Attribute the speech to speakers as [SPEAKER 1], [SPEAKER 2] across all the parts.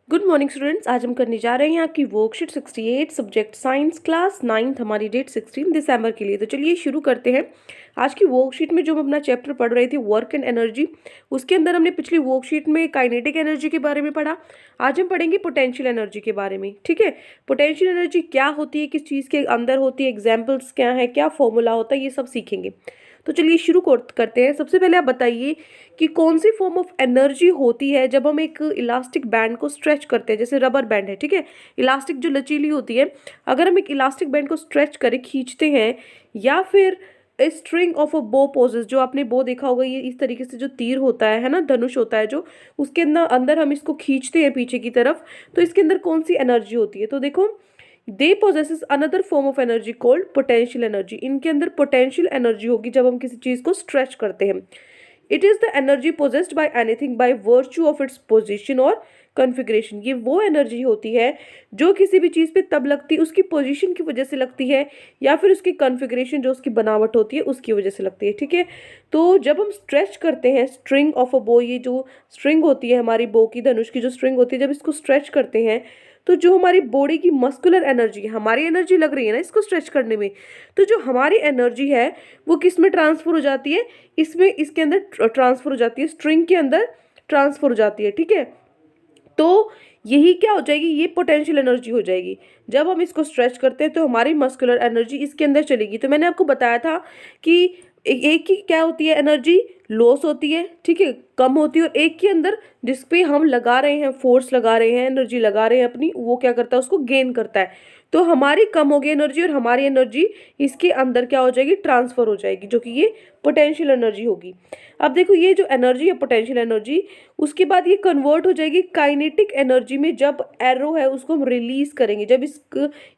[SPEAKER 1] Good morning students. आज हम करने जा रहे हैं आपकी worksheet 68 subject science class 9th, हमारी डेट 16 दिसंबर के लिए। तो चलिए शुरू करते हैं। आज की वर्कशीट में जो हम अपना चैप्टर पढ़ रहे थे वर्क एंड एनर्जी, उसके अंदर हमने पिछली वर्कशीट में काइनेटिक एनर्जी के बारे में पढ़ा। आज हम पढ़ेंगे पोटेंशियल एनर्जी के बारे में। ठीक है, पोटेंशियल एनर्जी क्या होती है, किस चीज़ के अंदर होती है, एग्जाम्पल्स क्या है, क्या फॉर्मूला होता है, ये सब सीखेंगे। तो चलिए शुरू करते हैं। सबसे पहले आप बताइए कि कौन सी फॉर्म ऑफ एनर्जी होती है जब हम एक इलास्टिक बैंड को स्ट्रेच करते हैं। जैसे रबर बैंड है, ठीक है, इलास्टिक जो लचीली होती है, अगर हम एक इलास्टिक बैंड को स्ट्रेच करें, खींचते हैं, या फिर स्ट्रिंग ऑफ अ बो पोजेस, जो आपने बो देखा होगा, ये इस तरीके से जो तीर होता है ना, धनुष होता है जो, उसके अंदर अंदर हम इसको खींचते हैं पीछे की तरफ, तो इसके अंदर कौन सी एनर्जी होती है। तो देखो, they possesses another form of energy called potential energy. इनके अंदर पोटेंशियल एनर्जी होगी जब हम किसी चीज को स्ट्रेच करते हैं। It is the energy possessed by anything by virtue of its position और कॉन्फ़िगरेशन। ये वो एनर्जी होती है जो किसी भी चीज़ पे तब लगती है, उसकी पोजीशन की वजह से लगती है, या फिर उसकी कॉन्फ़िगरेशन जो उसकी बनावट होती है उसकी वजह से लगती है। ठीक है, तो जब हम स्ट्रेच करते हैं स्ट्रिंग ऑफ अ बो, ये जो स्ट्रिंग होती है हमारी बो की, धनुष की जो स्ट्रिंग होती है, जब इसको स्ट्रेच करते हैं तो जो हमारी बॉडी की मस्कुलर एनर्जी, हमारी एनर्जी लग रही है ना इसको स्ट्रेच करने में, तो जो हमारी एनर्जी है वो किस में ट्रांसफर हो जाती है, इसमें, इसके अंदर ट्रांसफर हो जाती है, स्ट्रिंग के अंदर ट्रांसफर हो जाती है। ठीक है, तो यही क्या हो जाएगी, ये पोटेंशियल एनर्जी हो जाएगी। जब हम इसको स्ट्रेच करते हैं तो हमारी मस्कुलर एनर्जी इसके अंदर चलेगी। तो मैंने आपको बताया था कि एक की क्या होती है, एनर्जी लॉस होती है, ठीक है, कम होती है, और एक के अंदर जिस पे हम लगा रहे हैं, फोर्स लगा रहे हैं, एनर्जी लगा रहे हैं अपनी, वो क्या करता है, उसको गेन करता है। तो हमारी कम होगी एनर्जी और हमारी एनर्जी इसके अंदर क्या हो जाएगी, ट्रांसफर हो जाएगी, जो कि ये पोटेंशियल एनर्जी होगी। अब देखो, ये जो एनर्जी है पोटेंशियल एनर्जी, उसके बाद ये कन्वर्ट हो जाएगी काइनेटिक एनर्जी में जब एरो है उसको हम रिलीज करेंगे। जब इस,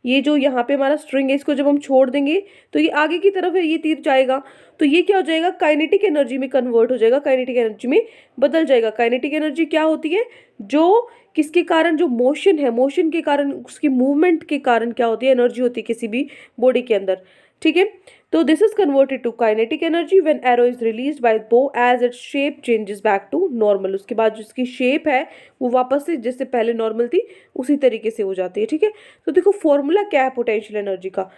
[SPEAKER 1] ये जो यहाँ पे हमारा स्ट्रिंग है, इसको जब हम छोड़ देंगे तो ये आगे की तरफ है, ये तीर जाएगा, तो ये क्या हो जाएगा, काइनेटिक एनर्जी में कन्वर्ट हो जाएगा, काइनेटिक एनर्जी में बदल जाएगा। काइनेटिक एनर्जी क्या होती है, जो किसके कारण, जो मोशन है, मोशन के कारण, उसकी मूवमेंट के कारण क्या होती है, एनर्जी होती है किसी भी बॉडी के अंदर। ठीक है, तो this is converted to kinetic energy when arrow is released by bow as its shape changes back to normal. उसके बाद जिसकी शेप है वो वापस से जैसे पहले नॉर्मल थी उसी तरीके से हो जाती है। ठीक है, तो देखो फॉर्मूला क्या है पोटेंशियल एनर्जी का।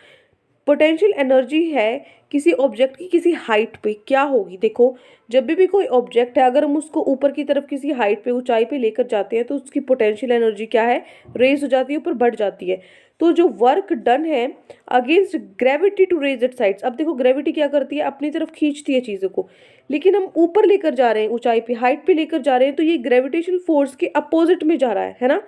[SPEAKER 1] पोटेंशियल एनर्जी है किसी ऑब्जेक्ट की किसी हाइट पे क्या होगी। देखो, जब भी कोई ऑब्जेक्ट है, अगर हम उसको ऊपर की तरफ किसी हाइट पे, ऊंचाई पे लेकर जाते हैं, तो उसकी पोटेंशियल एनर्जी क्या है, रेज हो जाती है, ऊपर बढ़ जाती है। तो जो वर्क डन है against gravity to raise it sides, अब देखो ग्रेविटी क्या करती है, अपनी तरफ खींचती है चीज़ों को, लेकिन हम ऊपर लेकर जा रहे हैं, ऊंचाई पे, हाइट पे लेकर जा रहे हैं, तो ये ग्रेविटेशन फोर्स के अपोजिट में जा रहा है ना,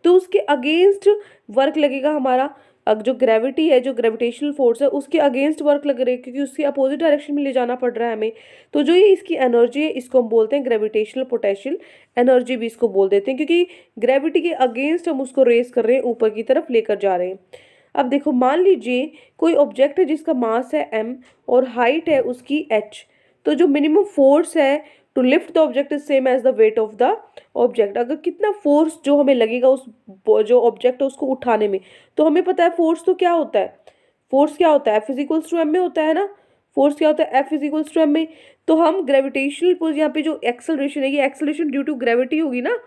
[SPEAKER 1] तो उसके अगेंस्ट वर्क लगेगा हमारा। अब जो ग्रेविटी है, जो ग्रेविटेशनल फोर्स है, उसके अगेंस्ट वर्क लग रही है, क्योंकि उसके अपोजिट डायरेक्शन में ले जाना पड़ रहा है हमें। तो जो ये इसकी एनर्जी है, इसको हम बोलते हैं ग्रेविटेशनल पोटेंशियल एनर्जी भी इसको बोल देते हैं, क्योंकि ग्रेविटी के अगेंस्ट हम उसको रेस कर रहे हैं, ऊपर की तरफ लेकर जा रहे हैं। अब देखो, मान लीजिए कोई ऑब्जेक्ट है जिसका मास है m और हाइट है उसकी h, तो जो मिनिमम फोर्स है to lift the object is same as the weight of the object. अगर कितना फोर्स जो हमें लगेगा उस जो ऑब्जेक्ट है उसको उठाने में, तो हमें पता है फोर्स तो क्या होता है, फोर्स क्या होता है, F इजिकल्स टू एम में होता है ना। फोर्स क्या होता है, F इजिकल्स टू एम में। तो हम ग्रेविटेशनल फोर्स, यहाँ पे जो एक्सेलरेशन है, ये एक्सेलरेशन ड्यू टू ग्रेविटी होगी ना,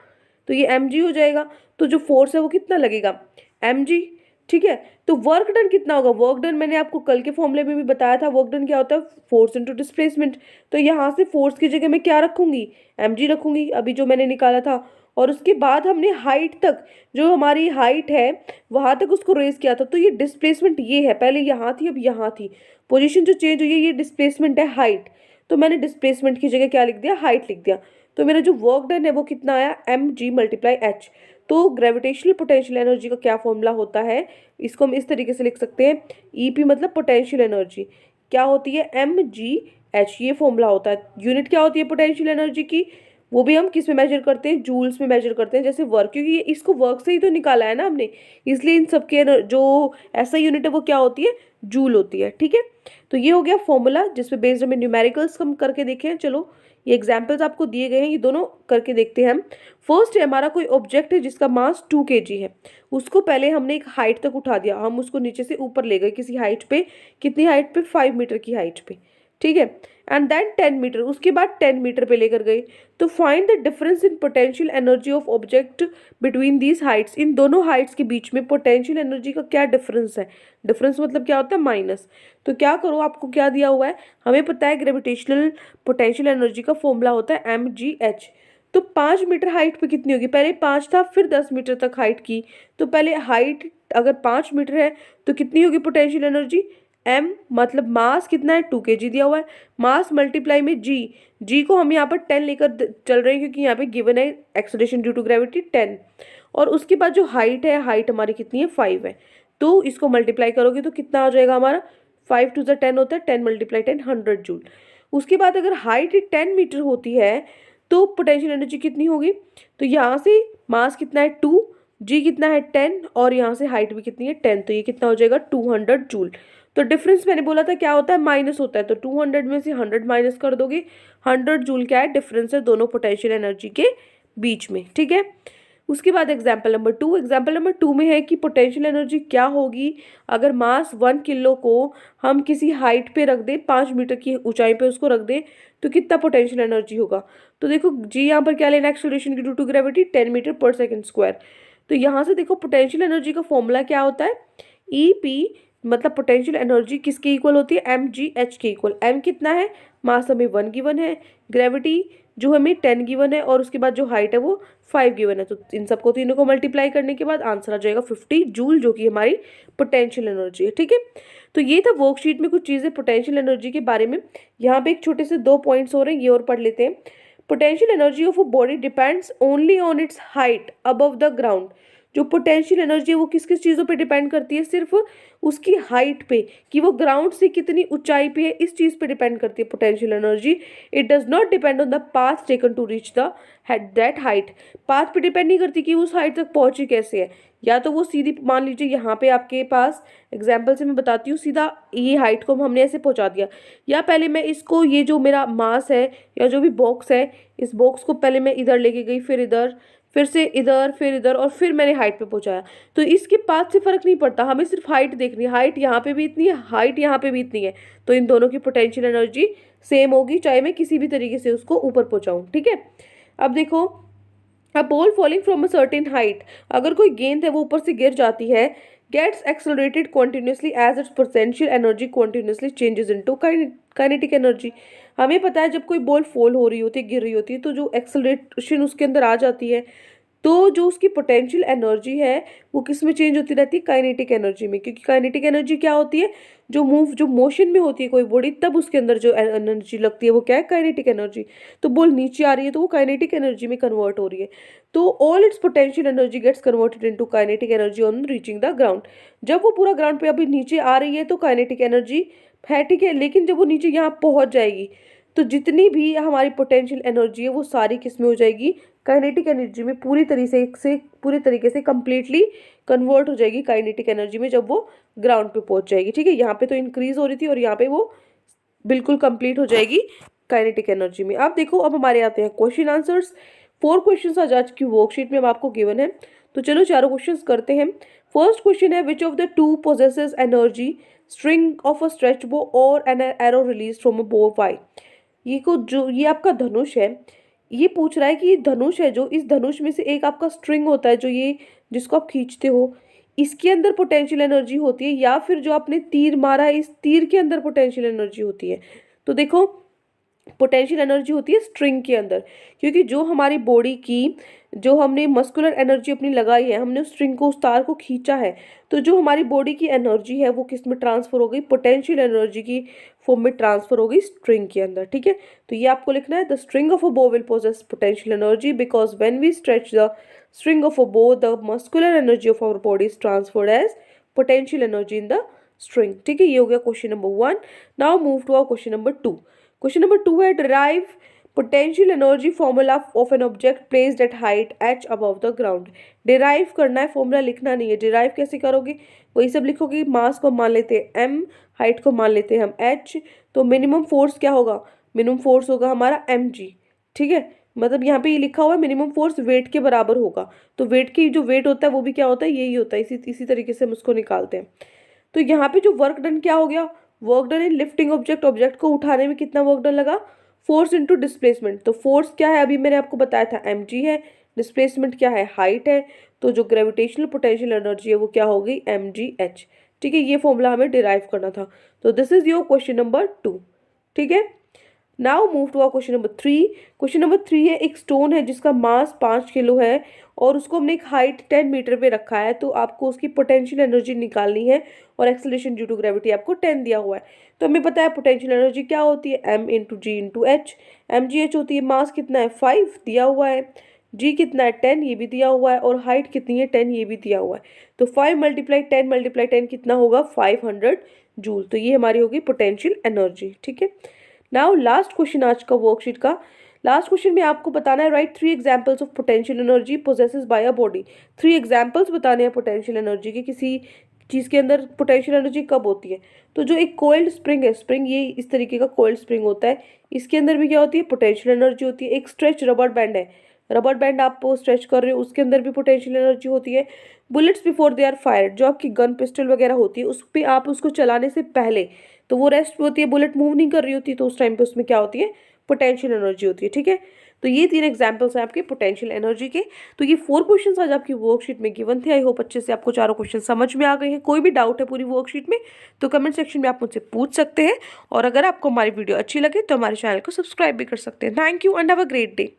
[SPEAKER 1] तो ये mg हो जाएगा। तो जो फोर्स है वो कितना लगेगा, mg। ठीक है, तो वर्क डन कितना होगा, वर्क डन मैंने आपको कल के फॉर्मूले में भी बताया था, वर्क डन क्या होता है, फोर्स इनटू डिस्प्लेसमेंट। तो यहाँ से फोर्स की जगह मैं क्या रखूंगी, mg रखूंगी, अभी जो मैंने निकाला था। और उसके बाद हमने हाइट तक, जो हमारी हाइट है वहां तक उसको रेज किया था, तो ये डिस्प्लेसमेंट ये है, पहले यहाँ थी अब यहाँ थी, पोजीशन जो चेंज हुई है, ये डिस्प्लेसमेंट है हाइट। तो मैंने डिस्प्लेसमेंट की जगह क्या लिख दिया, हाइट लिख दिया। तो मेरा जो वर्क डन है वो कितना आया, mg मल्टीप्लाई h। तो ग्रेविटेशनल पोटेंशियल एनर्जी का क्या फॉर्मूला होता है, इसको हम इस तरीके से लिख सकते हैं, EP मतलब पोटेंशियल एनर्जी क्या होती है, mgh, ये फॉर्मूला होता है। यूनिट क्या होती है पोटेंशियल एनर्जी की, वो भी हम किस में मेजर करते हैं, जूल्स में मेजर करते हैं, जैसे वर्क, क्योंकि ये इसको वर्क से ही तो निकाला है ना हमने, इसलिए इन सबके जो ऐसा यूनिट है वो क्या होती है, जूल होती है। ठीक है, तो ये हो गया फॉर्मूला जिसपे बेस्ड हमें न्यूमेरिकल्स हम करके देखे हैं। चलो, ये एग्जाम्पल्स आपको दिए गए हैं, ये दोनों करके देखते हैं हम। फर्स्ट है हमारा कोई ऑब्जेक्ट है जिसका मास 2 kg है, उसको पहले हमने एक हाइट तक उठा दिया, हम उसको नीचे से ऊपर ले गए किसी हाइट पे, कितनी हाइट पे, 5 मीटर की हाइट पे। ठीक है, एंड देन 10 मीटर, उसके बाद 10 मीटर पे लेकर गए। तो find the difference in potential energy of object between these heights, इन दोनों हाइट्स के बीच में पोटेंशियल एनर्जी का क्या डिफरेंस है। डिफरेंस मतलब क्या होता है, माइनस। तो क्या करो, आपको क्या दिया हुआ है, हमें पता है ग्रेविटेशनल पोटेंशियल एनर्जी का फॉर्मूला होता है mgh। तो 5 मीटर हाइट पे कितनी होगी, पहले 5 था फिर 10 मीटर तक हाइट की। तो पहले हाइट अगर 5 मीटर है तो कितनी होगी पोटेंशियल एनर्जी, m मतलब मास कितना है 2 kg दिया हुआ है, मास मल्टीप्लाई में g को हम यहाँ पर 10 लेकर चल रहे हैं क्योंकि यहाँ पे गिवन है एक्सेलरेशन ड्यू टू ग्रेविटी 10। और उसके बाद जो हाइट है, हाइट हमारी कितनी है 5 है। तो इसको मल्टीप्लाई करोगे तो कितना आ जाएगा हमारा, 5 टू द 10 होता है, 10 × 10 100 जूल। उसके बाद अगर हाइट 10 मीटर होती है तो पोटेंशियल एनर्जी कितनी होगी, तो यहाँ से मास कितना है 2, जी कितना है 10 और यहाँ से हाइट भी कितनी है 10, तो ये कितना हो जाएगा 200 जूल। तो डिफरेंस मैंने बोला था क्या होता है, माइनस होता है। तो 200 में से 100 माइनस कर दोगे, 100 जूल क्या है, डिफरेंस है दोनों पोटेंशियल एनर्जी के बीच में। ठीक है, उसके बाद एग्जाम्पल नंबर 2, एग्जाम्पल नंबर 2 में है कि पोटेंशियल एनर्जी क्या होगी अगर मास 1 किलो को हम किसी हाइट पे रख दें, 5 मीटर की ऊंचाई पे उसको रख दें, तो कितना पोटेंशियल एनर्जी होगा। तो देखो जी यहाँ पर क्या लेना, acceleration due to gravity 10 metre second square. तो यहाँ से देखो पोटेंशियल एनर्जी का फॉर्मूला क्या होता है, ई मतलब पोटेंशियल एनर्जी किसके इक्वल होती है, mgh के इक्वल। m कितना है, मास हमें 1 गिवन है, ग्रेविटी जो हमें 10 गिवन है और उसके बाद जो हाइट है वो 5 गिवन है। तो इन सबको तीनों को मल्टीप्लाई करने के बाद आंसर आ जाएगा 50 जूल, जो कि हमारी पोटेंशियल एनर्जी है। ठीक है, तो ये था वर्कशीट में कुछ चीज़ें पोटेंशियल एनर्जी के बारे में। यहाँ पे एक छोटे से 2 पॉइंट्स हो रहे हैं, ये और पढ़ लेते हैं। Potential energy of a body depends only on it's height above the ground. जो पोटेंशियल एनर्जी है वो किस किस चीज़ों पे डिपेंड करती है, सिर्फ उसकी हाइट पे, कि वो ग्राउंड से कितनी ऊंचाई पे है, इस चीज़ पे डिपेंड करती है potential energy. It does not depend on the path taken to reach the that height. Path पे डिपेंड नहीं करती कि उस हाइट तक पहुंची कैसे है, या तो वो सीधी, मान लीजिए यहाँ पे आपके पास एग्जाम्पल से मैं बताती हूँ, सीधा ये हाइट को हमने ऐसे पहुँचा दिया, या पहले मैं इसको, ये जो मेरा मास है या जो भी बॉक्स है, इस बॉक्स को पहले मैं इधर लेके गई, फिर इधर, फिर से इधर, फिर इधर, और फिर मैंने हाइट पे पहुंचाया। तो इसके पाथ से फर्क नहीं पड़ता, हमें सिर्फ हाइट देखनी है, हाइट यहाँ पे भी इतनी है, हाइट यहाँ पे भी इतनी है, तो इन दोनों की पोटेंशियल एनर्जी सेम होगी, चाहे मैं किसी भी तरीके से उसको ऊपर पहुंचाऊं। ठीक है, अब देखो, a ball falling from a certain height, अगर कोई गेंद है वो ऊपर से गिर जाती है, gets accelerated continuously as its potential energy continuously changes into kinetic energy. हमें पता है जब कोई बॉल फॉल हो रही होती है, गिर रही होती है, तो जो एक्सेलरेशन उसके अंदर आ जाती है, तो जो उसकी पोटेंशियल एनर्जी है वो किस में चेंज होती रहती है, काइनेटिक एनर्जी में। क्योंकि काइनेटिक एनर्जी क्या होती है, जो मोशन में होती है कोई बॉडी, तब उसके अंदर जो एनर्जी लगती है वो क्या है, काइनेटिक एनर्जी। तो बॉल नीचे आ रही है तो वो काइनेटिक एनर्जी में कन्वर्ट हो रही है। तो all its potential energy gets converted into kinetic energy on reaching the ground. जब वो पूरा ग्राउंड पे अभी नीचे आ रही है तो काइनेटिक एनर्जी है, ठीक है, लेकिन जब वो नीचे यहाँ पहुंच जाएगी तो जितनी भी हमारी पोटेंशियल एनर्जी है वो सारी किस में हो जाएगी, काइनेटिक एनर्जी में पूरी तरीके से कंप्लीटली कन्वर्ट हो जाएगी काइनेटिक एनर्जी में, जब वो ग्राउंड पे पहुंच जाएगी। ठीक है, यहाँ पे तो इंक्रीज हो रही थी और यहाँ पे वो बिल्कुल कंप्लीट हो जाएगी काइनेटिक एनर्जी में। अब देखो, अब हमारे आते हैं क्वेश्चन आंसर्स। 4 क्वेश्चन आज की वर्कशीट में अब आपको गिवन है, तो चलो चारों क्वेश्चन करते हैं। फर्स्ट क्वेश्चन है, which of the two possesses energy, string of a stretch बो और an arrow release from a बो वाई। ये आपका धनुष है, ये पूछ रहा है कि ये धनुष है, जो इस धनुष में से एक आपका स्ट्रिंग होता है, जो ये जिसको आप खींचते हो, इसके अंदर पोटेंशियल एनर्जी होती है, या फिर जो आपने तीर मारा है इस तीर के अंदर पोटेंशियल एनर्जी होती है। तो देखो, पोटेंशियल एनर्जी होती है स्ट्रिंग के अंदर, क्योंकि जो हमारी बॉडी की, जो हमने मस्कुलर एनर्जी अपनी लगाई है, हमने उस स्ट्रिंग को, उस तार को खींचा है, तो जो हमारी बॉडी की एनर्जी है वो किस में ट्रांसफर हो गई, पोटेंशियल एनर्जी की फॉर्म में ट्रांसफर हो गई स्ट्रिंग के अंदर। ठीक है, तो ये आपको लिखना है, the string of a bow will possess potential energy because when we stretch the string of a bow the muscular energy of our body is transferred as potential energy in the string. ठीक है, ये हो गया question number 1। Now move to our question number 2। Question number 2 है, derive potential energy formula of an object placed at height h above the ground. Derive करना है, formula लिखना नहीं है। डिराइव कैसे करोगे, वही सब लिखोगे, मास को मान लेते हैं m, हाइट को मान लेते हैं हम h, तो मिनिमम फोर्स क्या होगा, मिनिमम फोर्स होगा हमारा mg। ठीक है, मतलब यहाँ पे ये लिखा हुआ है मिनिमम फोर्स वेट के बराबर होगा, तो वेट की जो वेट होता है वो भी क्या होता है, यही होता है, इसी तरीके से हम उसको निकालते हैं। तो यहाँ पे जो वर्क डन क्या हो गया, work done in lifting object, object को उठाने में कितना वर्क डन लगा, फोर्स इनटू डिस्प्लेसमेंट। तो फोर्स क्या है, अभी मैंने आपको बताया था mg है, डिस्प्लेसमेंट क्या है, हाइट है, तो जो ग्रेविटेशनल पोटेंशियल एनर्जी है वो क्या हो गई, mgh। ठीक है, ये फॉर्मूला हमें डिराइव करना था। तो this is your question number 2। ठीक है, now move to our question number 3। Question number 3 है, एक स्टोन है जिसका मास 5 किलो है और उसको हमने एक हाइट 10 मीटर पे रखा है, तो आपको उसकी पोटेंशियल एनर्जी निकालनी है और एक्सेलरेशन ड्यू टू ग्रेविटी आपको 10 दिया हुआ है। तो हमें पता है पोटेंशियल एनर्जी क्या होती है, m इंटू जी इंटू एच। mgh होती है, मास कितना है 5 दिया हुआ है, g कितना है 10 ये भी दिया हुआ है, और हाइट कितनी है 10 ये भी दिया हुआ है। तो 5 मल्टीप्लाई 10 कितना होगा, 500 जूल। तो ये हमारी होगी पोटेंशियल एनर्जी। ठीक है, नाउ लास्ट क्वेश्चन आज का वर्कशीट का। लास्ट क्वेश्चन में आपको बताना है, write 3 examples of potential energy possesses by a body. 3 examples बताने हैं पोटेंशियल एनर्जी के, किसी चीज़ के अंदर पोटेंशियल एनर्जी कब होती है। तो जो एक कोइल्ड स्प्रिंग है, स्प्रिंग ये इस तरीके का कोइल्ड स्प्रिंग होता है, इसके अंदर भी क्या होती है, पोटेंशियल एनर्जी होती है। एक स्ट्रेच रबर बैंड है, रबर बैंड आप स्ट्रेच कर रहे हो, उसके अंदर भी पोटेंशियल एनर्जी होती है। Bullets before they are fired, जो आपकी गन पिस्टल वगैरह होती है उस पर आप उसको चलाने से पहले तो वो रेस्ट पे होती है, बुलेट मूव नहीं कर रही होती, तो उस टाइम पे उसमें क्या होती है, पोटेंशियल एनर्जी होती है। ठीक है, तो ये 3 एग्जांपल्स हैं आपके पोटेंशियल एनर्जी के। तो ये 4 क्वेश्चंस आज आपकी वर्कशीट में गिवन थे। आई होप अच्छे से आपको चारों क्वेश्चन समझ में आ गए हैं। कोई भी डाउट है पूरी वर्कशीट में तो कमेंट सेक्शन में आप मुझसे पूछ सकते हैं, और अगर आपको हमारी वीडियो अच्छी लगे तो हमारे चैनल को सब्सक्राइब भी कर सकते हैं। Thank you and have a great day.